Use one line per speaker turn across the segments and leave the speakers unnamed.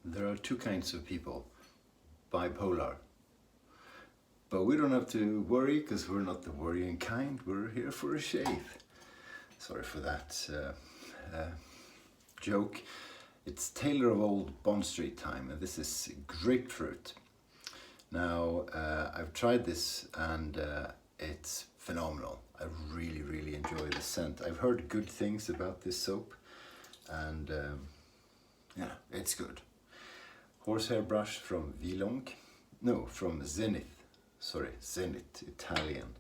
There are two kinds of people, bipolar. But we don't have to worry because we're not the worrying kind. We're here for a shave. Sorry for that joke. It's Taylor of Old Bond Street time, and this is Grapefruit. Now, I've tried this and it's phenomenal. I really enjoy the scent. I've heard good things about this soap, and yeah, it's good. Horsehair brush from from Zenith, Italian.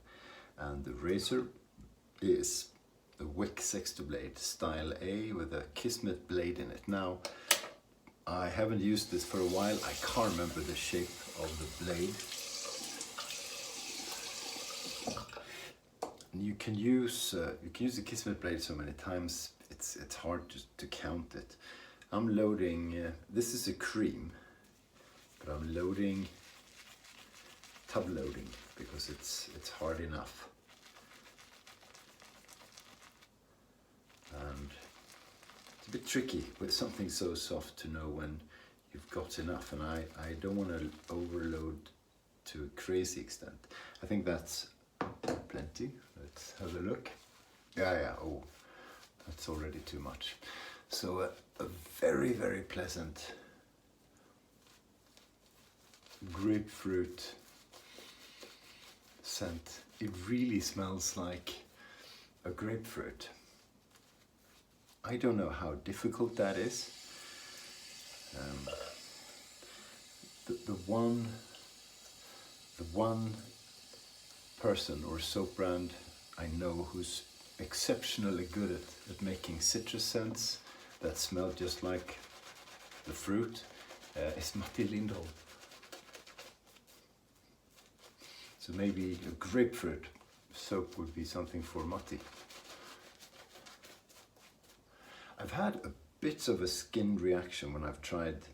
And the razor is the Weck Sextoblade Style A with a Kismet blade in it. Now, I haven't used this for a while. I can't remember the shape of the blade. You can use the Kismet blade so many times. It's hard to count it. I'm loading. This is a cream, but I'm tub loading because it's hard enough. And it's a bit tricky with something so soft to know when you've got enough, and I don't want to overload to a crazy extent. I think that's plenty. Let's have a look. Yeah, oh, that's already too much. So a very pleasant grapefruit scent. It really smells like a grapefruit. I don't know how difficult that is. The one person or soap brand I know who's exceptionally good at making citrus scents that smell just like the fruit is Matti Lindholm. So maybe a grapefruit soap would be something for Matti. I've had a bit of a skin reaction when I've tried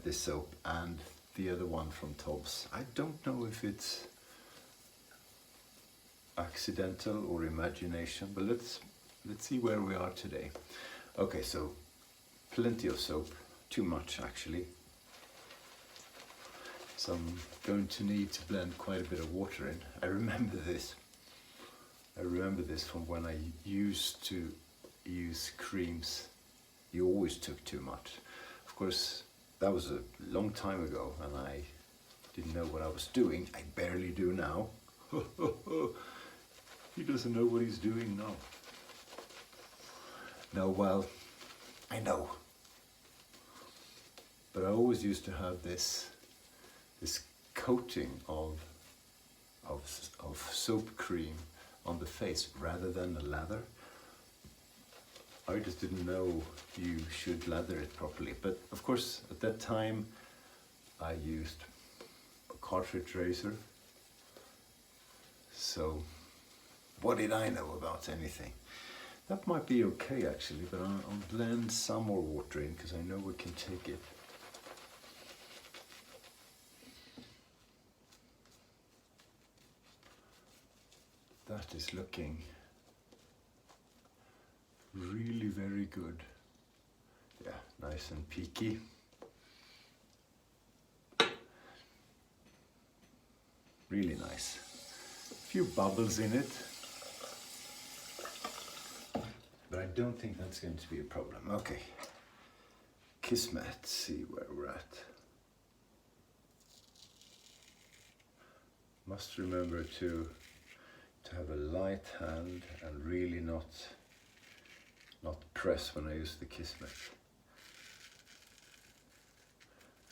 this soap and the other one from Tobbs. I don't know if it's accidental or imagination, but let's see where we are today. Okay, so plenty of soap, too much actually. So I'm going to need to blend quite a bit of water in. I remember this from when I used to use creams. You always took too much. Of course, that was a long time ago and I didn't know what I was doing. I barely do now. He doesn't know what he's doing now. No, well, I know. But I always used to have this coating of soap cream on the face rather than the lather. I just didn't know you should lather it properly. But of course, at that time, I used a cartridge razor. So what did I know about anything? That might be okay actually, but I'll blend some more water in because I know we can take it. That is looking really very good. Yeah, nice and peaky. Really nice. A few bubbles in it. But I don't think that's going to be a problem. Okay. Kismet, see where we're at. Must remember to have a light hand and really not press when I use the Kismet.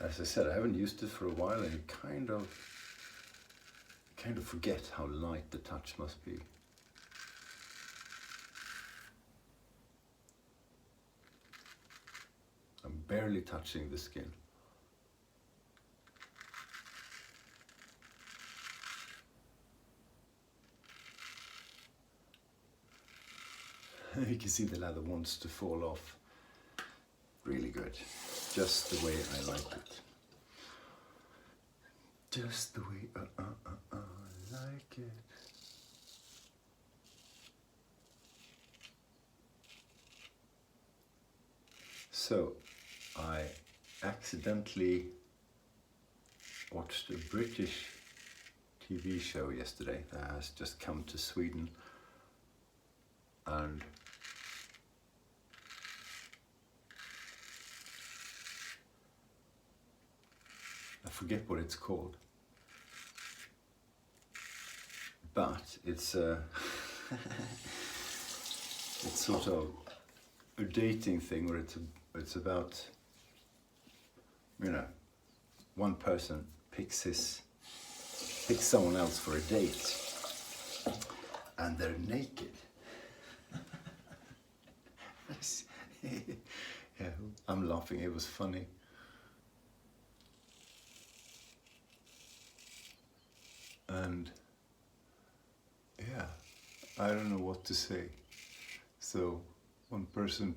As I said, I haven't used it for a while and you kind of forget how light the touch must be. I'm barely touching the skin. You can see the leather wants to fall off. Really good. Just the way I like it. Just the way I like it. So, I accidentally watched a British TV show yesterday that has just come to Sweden, and I forget what it's called, but it's it's sort of a dating thing where it's about, you know, one person picks someone else for a date, and they're naked. Yeah, I'm laughing. It was funny. And yeah, I don't know what to say. So one person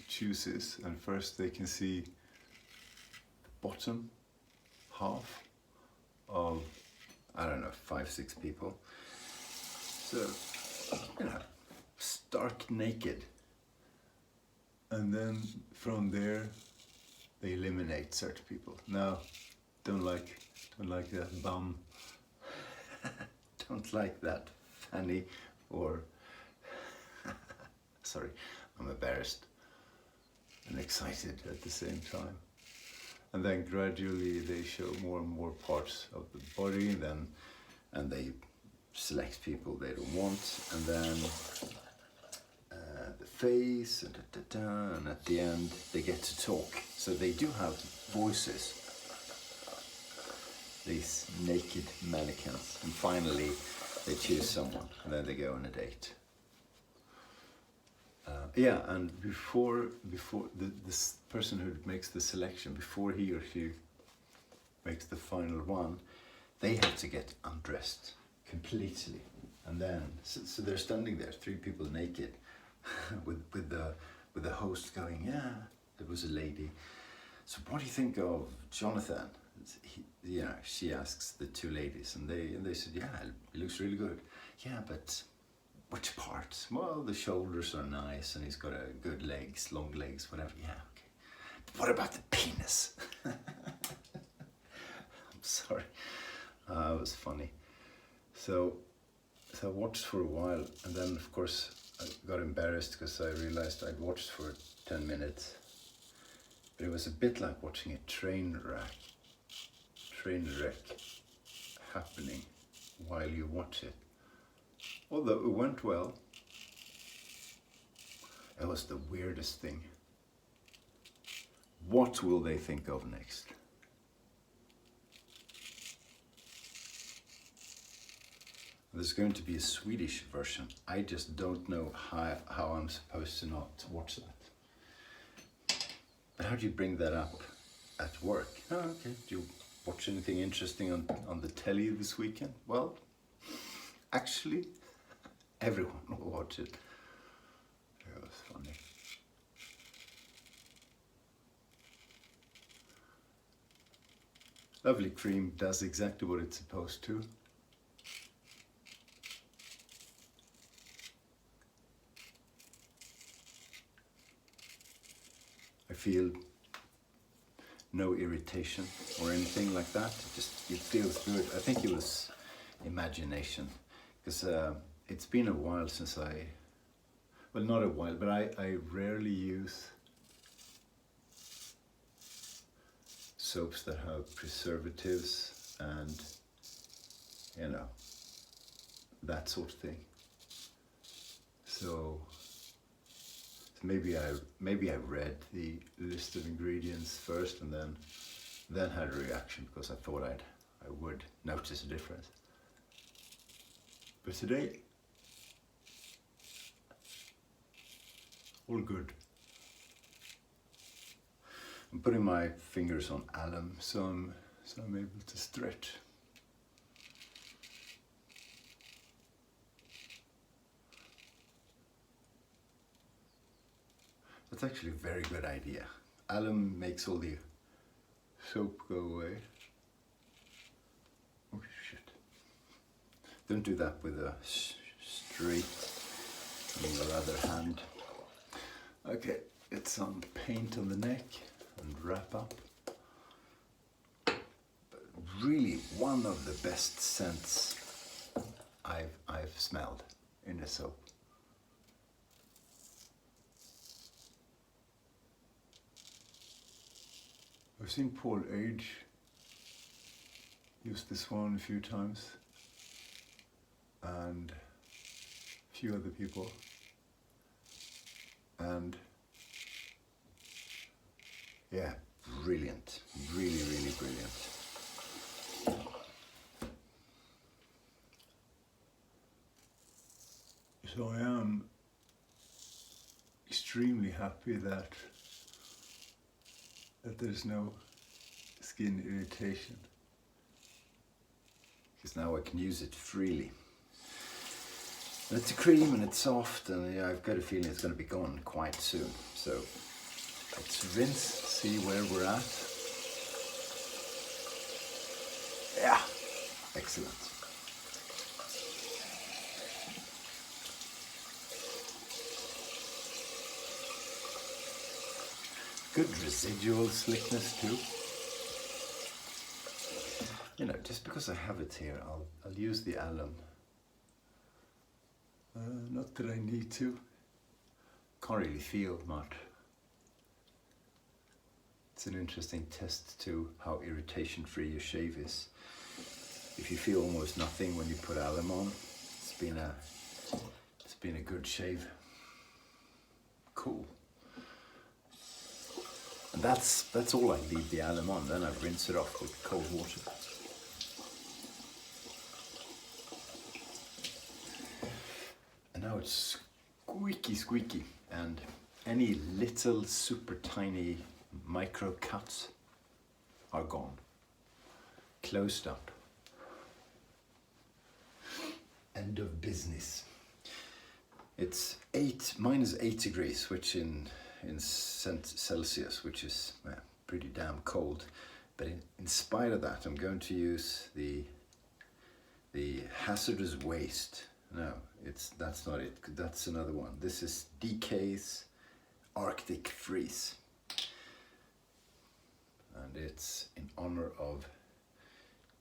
chooses, and first they can see the bottom half of, I don't know, 5-6 people. So, you know, stark naked. And then from there, they eliminate certain people. No, don't like that bum. Don't like that fanny, or sorry, I'm embarrassed and excited at the same time. And then gradually they show more and more parts of the body, and they select people they don't want, and then the face, and at the end they get to talk. So they do have voices, these naked mannequins, and finally they choose someone, and then they go on a date. Yeah, and before this person who makes the selection, before he or she makes the final one, they have to get undressed completely, and then so they're standing there, 3 people naked, with the host going, yeah, there was a lady. So what do you think of Jonathan? She asks the 2 ladies, and they said, yeah, he looks really good. Yeah, but which parts? Well, the shoulders are nice, and he's got good legs, long legs, whatever. Yeah, okay. But what about the penis? I'm sorry. It was funny. So I watched for a while, and then of course I got embarrassed because I realized I'd watched for 10 minutes. But it was a bit like watching a train wreck happening while you watch it. Although it went well, it was the weirdest thing. What will they think of next? There's going to be a Swedish version. I just don't know how I'm supposed to not watch that. But how do you bring that up at work? Oh, okay. Do you watch anything interesting on the telly this weekend? Well, actually, everyone will watch it. It was funny. Lovely cream does exactly what it's supposed to. I feel no irritation or anything like that. It feels good. I think it was imagination, because it's been a while since well, not a while, but I rarely use soaps that have preservatives and, you know, that sort of thing. So maybe I read the list of ingredients first, and then had a reaction, because I thought I would notice a difference. But today, all good. I'm putting my fingers on alum, so I'm able to stretch. That's actually a very good idea. Alum makes all the soap go away. Oh shit. Don't do that with a straight in your other hand. Okay, get some paint on the neck and wrap up. But really one of the best scents I've smelled in a soap. I've seen Paul Age use this one a few times, and a few other people, and yeah, brilliant, really, really brilliant. So I am extremely happy that there's no skin irritation, because now I can use it freely. And it's a cream and it's soft, and yeah, I've got a feeling it's going to be gone quite soon. So let's rinse, see where we're at. Yeah, excellent. Good residual slickness too. You know, just because I have it here, I'll use the alum. Not that I need to. Can't really feel much. It's an interesting test to how irritation free your shave is. If you feel almost nothing when you put alum on, it's been a good shave. Cool. And that's all I leave the alum on. Then I rinse it off with cold water. And now it's squeaky, squeaky, and any little super tiny micro cuts are gone. Closed up. End of business. It's -8 degrees, which in Celsius, which is pretty damn cold. But in spite of that, I'm going to use the hazardous waste. No, that's not it. That's another one. This is DK's Arctic Freeze, and it's in honor of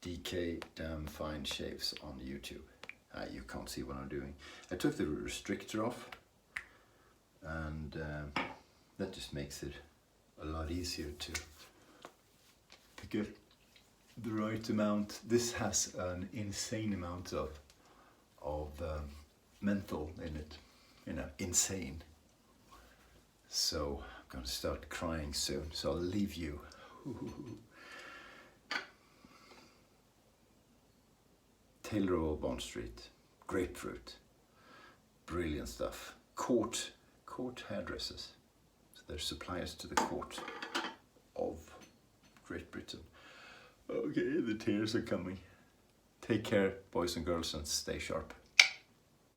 DK Damn Fine Shaves on YouTube. You can't see what I'm doing. I took the restrictor off, and that just makes it a lot easier to get the right amount. This has an insane amount of menthol in it, you know, insane. So I'm going to start crying soon, so I'll leave you. Taylor of Old Bond Street, Grapefruit, brilliant stuff. Court hairdressers, so they're suppliers to the court of Great Britain. Okay, the tears are coming. Take care, boys and girls, and stay sharp.